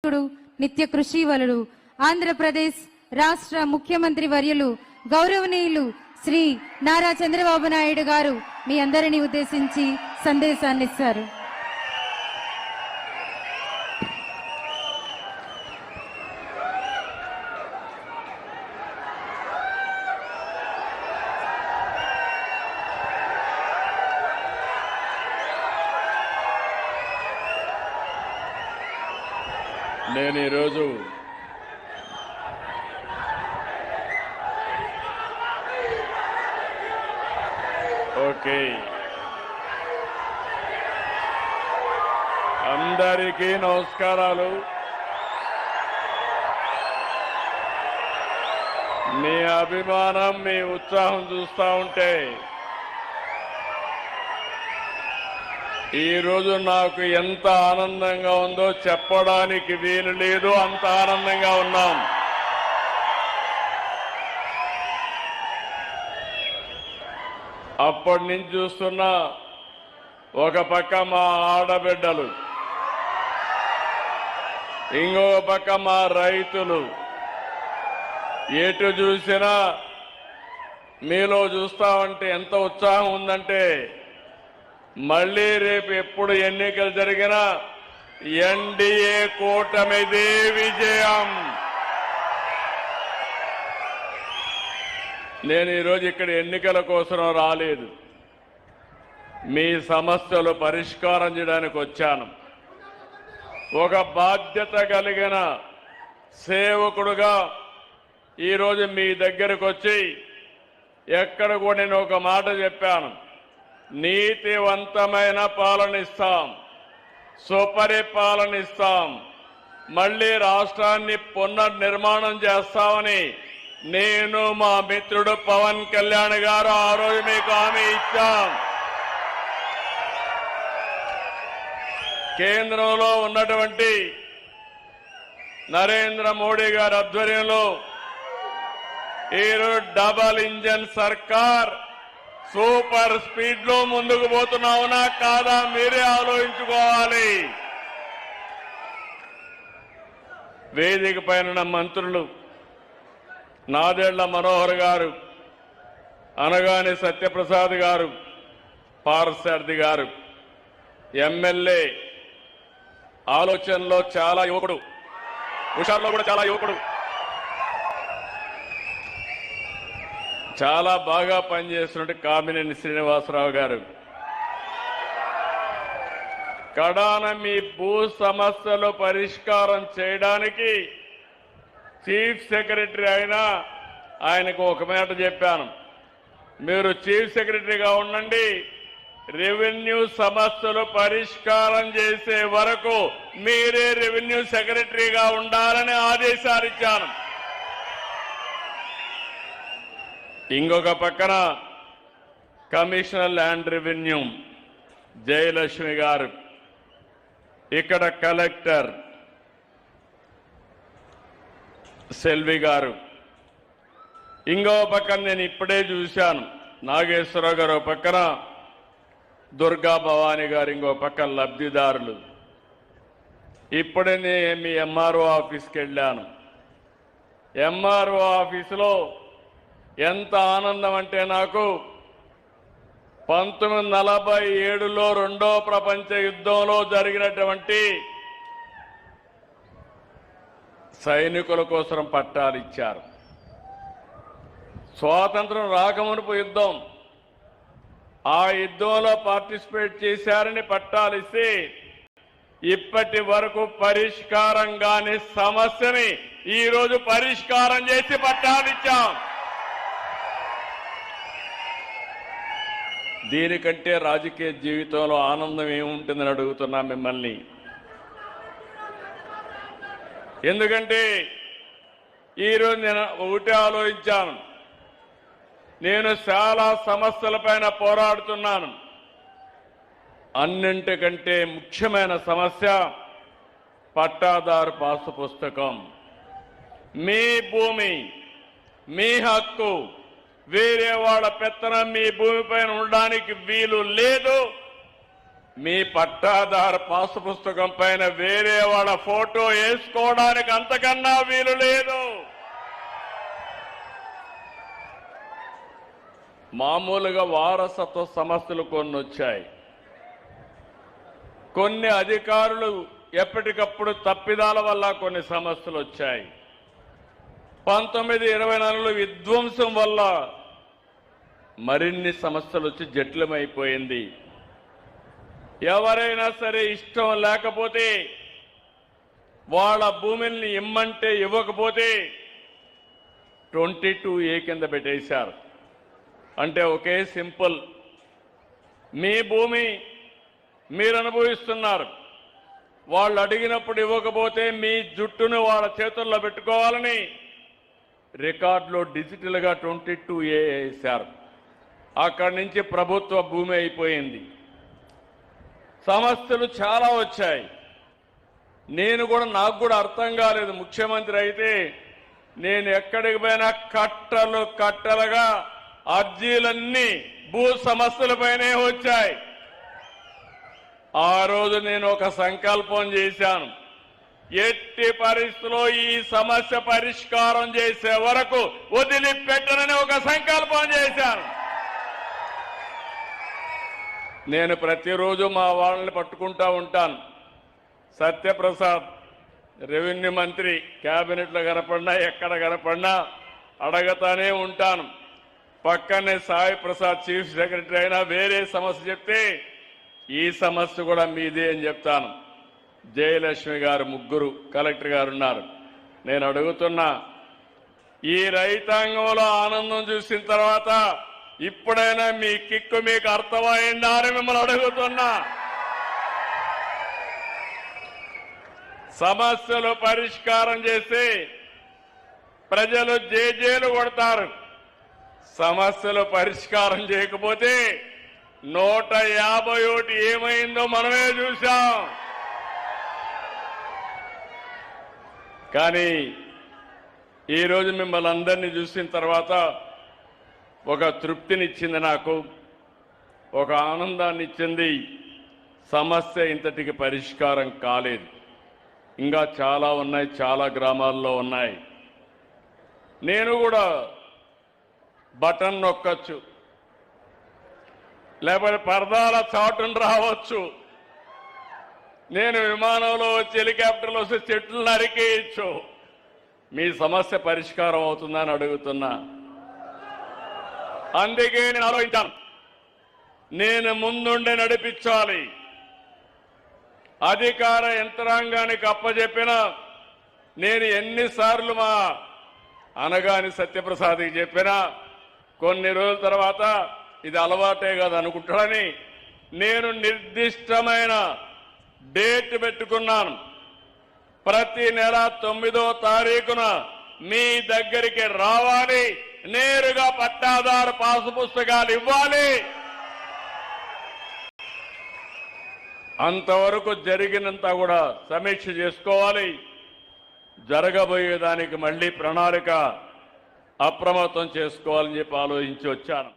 నాయకుడు నిత్య కృషివలుడు ఆంధ్రప్రదేశ్ రాష్ట్ర ముఖ్యమంత్రి వర్యులు గౌరవనీయులు శ్రీ నారా చంద్రబాబు నాయుడు గారు మీ అందరిని ఉద్దేశించి సందేశాన్ని ఇస్తారు. నేను ఈరోజు అందరికీ నమస్కారాలు. మీ అభిమానం, మీ ఉత్సాహం చూస్తా ఉంటే ఈరోజు నాకు ఎంత ఆనందంగా ఉందో చెప్పడానికి వీలు లేదు, అంత ఆనందంగా ఉన్నాం. అప్పటి నుంచి చూస్తున్నా ఒక పక్క మా ఆడబిడ్డలు, ఇంకొక పక్క మా రైతులు, ఎటు చూసినా మీలో చూస్తామంటే ఎంత ఉత్సాహం ఉందంటే మళ్ళీ రేపు ఎప్పుడు ఎన్నికలు జరిగినా ఎన్డీఏ కూటమిదే విజయం. నేను ఈరోజు ఇక్కడ ఎన్నికల కోసం రాలేదు, మీ సమస్యలు పరిష్కారం చేయడానికి వచ్చాను. ఒక బాధ్యత కలిగిన సేవకుడుగా ఈరోజు మీ దగ్గరకు వచ్చి ఎక్కడ కూడా నేను ఒక మాట చెప్పాను, నీతివంతమైన పాలనిస్తాం, సుపరిపాలనిస్తాం, మళ్లీ రాష్ట్రాన్ని పునర్నిర్మాణం చేస్తామని నేను మా మిత్రుడు పవన్ కళ్యాణ్ గారు ఆ రోజు మీకు హామీ ఇచ్చాం. కేంద్రంలో ఉన్నటువంటి నరేంద్ర మోడీ గారి ఆధ్వర్యంలో ఈరోజు డబల్ ఇంజన్ సర్కార్ సూపర్ స్పీడ్ లో ముందుకు పోతున్నావునా కాదా మీరే ఆలోచించుకోవాలి. వేదిక పైన మంత్రులు నాదెళ్ల మనోహర్ గారు, అనగాని సత్యప్రసాద్ గారు, పార్సారథి గారు, ఎమ్మెల్యే ఆలోచనలో చాలా యువకుడు, హుషారులో కూడా చాలా యువకుడు, చాలా బాగా పనిచేస్తున్నట్టు కామినేని శ్రీనివాసరావు గారు, కడాన మీ భూ సమస్యలు పరిష్కారం చేయడానికి చీఫ్ సెక్రటరీ అయినా ఆయనకు ఒక మాట చెప్పాను, మీరు చీఫ్ సెక్రటరీగా ఉండండి, రెవెన్యూ సమస్యలు పరిష్కారం చేసే వరకు మీరే రెవెన్యూ సెక్రటరీగా ఉండాలని ఆదేశాలు ఇచ్చాను. ఇంకొక పక్కన కమిషనర్ ల్యాండ్ రెవెన్యూ జయలక్ష్మి గారు, ఇక్కడ కలెక్టర్ సెల్వి గారు, ఇంకో పక్కన నేను ఇప్పుడే చూశాను నాగేశ్వరరావు గారు, పక్కన దుర్గా భవానీ గారు, ఇంకో పక్కన లబ్ధిదారులు. ఇప్పుడే మీ ఎంఆర్ఓ ఆఫీస్కి వెళ్ళాను. ఎంఆర్ఓ ఆఫీసులో ఎంత ఆనందం అంటే నాకు 1947లో రెండో ప్రపంచ యుద్ధంలో జరిగినటువంటి సైనికుల కోసం పట్టాలు ఇచ్చారు. స్వాతంత్రం రాకమునుపు యుద్ధం, ఆ యుద్ధంలో పార్టిసిపేట్ చేశారని పట్టాలు ఇస్తే ఇప్పటి వరకు పరిష్కారం కాని సమస్యని ఈరోజు పరిష్కారం చేసి పట్టాలు ఇచ్చాం. దీనికంటే రాజకీయ జీవితంలో ఆనందం ఏముంటుందని అడుగుతున్నా మిమ్మల్ని. ఎందుకంటే ఈరోజు నేను ఒకటే ఆలోచించాను, నేను చాలా సమస్యలపైన పోరాడుతున్నాను. అన్నింటికంటే ముఖ్యమైన సమస్య పట్టాదారు పాసు పుస్తకం. మీ భూమి, మీ హక్కు, వేరే వాళ్ళ పెత్తనం మీ భూమిపైన ఉండడానికి వీలు లేదు. మీ పట్టాదారు పాసు పుస్తకం పైన వేరే వాళ్ళ ఫోటో వేసుకోవడానికి అంతకన్నా వీలు లేదు. మామూలుగా వారసత్వ సమస్యలు కొన్ని వచ్చాయి. కొన్ని అధికారులు ఎప్పటికప్పుడు తప్పిదాల వల్ల కొన్ని సమస్యలు వచ్చాయి. 1924లో విధ్వంసం వల్ల మరిన్ని సమస్యలు వచ్చి జటిలమైపోయింది. ఎవరైనా సరే ఇష్టం లేకపోతే వాళ్ళ భూమిని ఇమ్మంటే ఇవ్వకపోతే 22A కింద పెట్టేశారు. అంటే ఒకే సింపుల్, మీ భూమి మీరు అనుభవిస్తున్నారు, వాళ్ళు అడిగినప్పుడు ఇవ్వకపోతే మీ జుట్టును వాళ్ళ చేతుల్లో పెట్టుకోవాలని రికార్డులో డిజిటల్గా 22A వేశారు. అక్కడి నుంచి ప్రభుత్వ భూమి అయిపోయింది. సమస్యలు చాలా వచ్చాయి. నాకు కూడా అర్థం కాలేదు. ముఖ్యమంత్రి అయితే నేను ఎక్కడికి పోయినా కట్టలు కట్టలుగా అర్జీలన్నీ భూ సమస్యలపైనే వచ్చాయి. ఆ రోజు నేను ఒక సంకల్పం చేశాను, ఎట్టి పరిస్థితుల్లో ఈ సమస్య పరిష్కారం చేసే వరకు వదిలిపెట్టనని ఒక సంకల్పం చేశాను. నేను ప్రతిరోజు మా వాళ్ళని పట్టుకుంటా ఉంటాను. సత్యప్రసాద్ రెవెన్యూ మంత్రి క్యాబినెట్లో కనపడినా ఎక్కడ కనపడినా అడగతానే ఉంటాను. పక్కనే సాయి ప్రసాద్ చీఫ్ సెక్రటరీ అయినా వేరే సమస్య చెప్తే ఈ సమస్య కూడా మీదే అని చెప్తాను. జయలక్ష్మి గారు, ముగ్గురు కలెక్టర్ గారు ఉన్నారు. నేను అడుగుతున్నా, ఈ రైతాంగంలో ఆనందం చూసిన తర్వాత ఇప్పుడైనా మీ కిక్కు మీకు అర్థమైందా అని మిమ్మల్ని అడుగుతున్నా. సమస్యలు పరిష్కారం చేసి ప్రజలు జేజేలు కొడతారు. సమస్యలు పరిష్కారం చేయకపోతే 151 ఏమైందో మనమే చూశాం. కానీ ఈరోజు మిమ్మల్ని అందరినీ చూసిన తర్వాత ఒక తృప్తినిచ్చింది, నాకు ఒక ఆనందాన్ని ఇచ్చింది. సమస్య ఇంతటికి పరిష్కారం కాలేదు, ఇంకా చాలా ఉన్నాయి, చాలా గ్రామాల్లో ఉన్నాయి. నేను కూడా బటన్ నొక్కచ్చు, లేకపోతే పరదాల చాటును రావచ్చు, నేను విమానంలో వచ్చి హెలికాప్టర్లో వస్తే చెట్లు నరికేయచ్చు. మీ సమస్య పరిష్కారం అవుతుందని అడుగుతున్నా. అందుకే నేను ఆలోచించాను, నేను ముందుండి నడిపించాలి. అధికార యంత్రాంగానికి అప్పచెప్పిన నేను ఎన్నిసార్లు మా అనగాని సత్యప్రసాద్కి చెప్పినా కొన్ని రోజుల తర్వాత ఇది అలవాటే కాదు అనుకుంటాడని నేను నిర్దిష్టమైన డేట్ పెట్టుకున్నాను. ప్రతి నెల 9వ తారీఖున మీ దగ్గరికి రావాలి, నేరుగా పట్టాదారు పాసు పుస్తకాలు ఇవ్వాలి. అంతవరకు జరిగినంత కూడా సమీక్ష చేసుకోవాలి. జరగబోయేదానికి మళ్లీ ప్రణాళిక అప్రమత్తం చేసుకోవాలని చెప్పి ఆలోచించి వచ్చాను.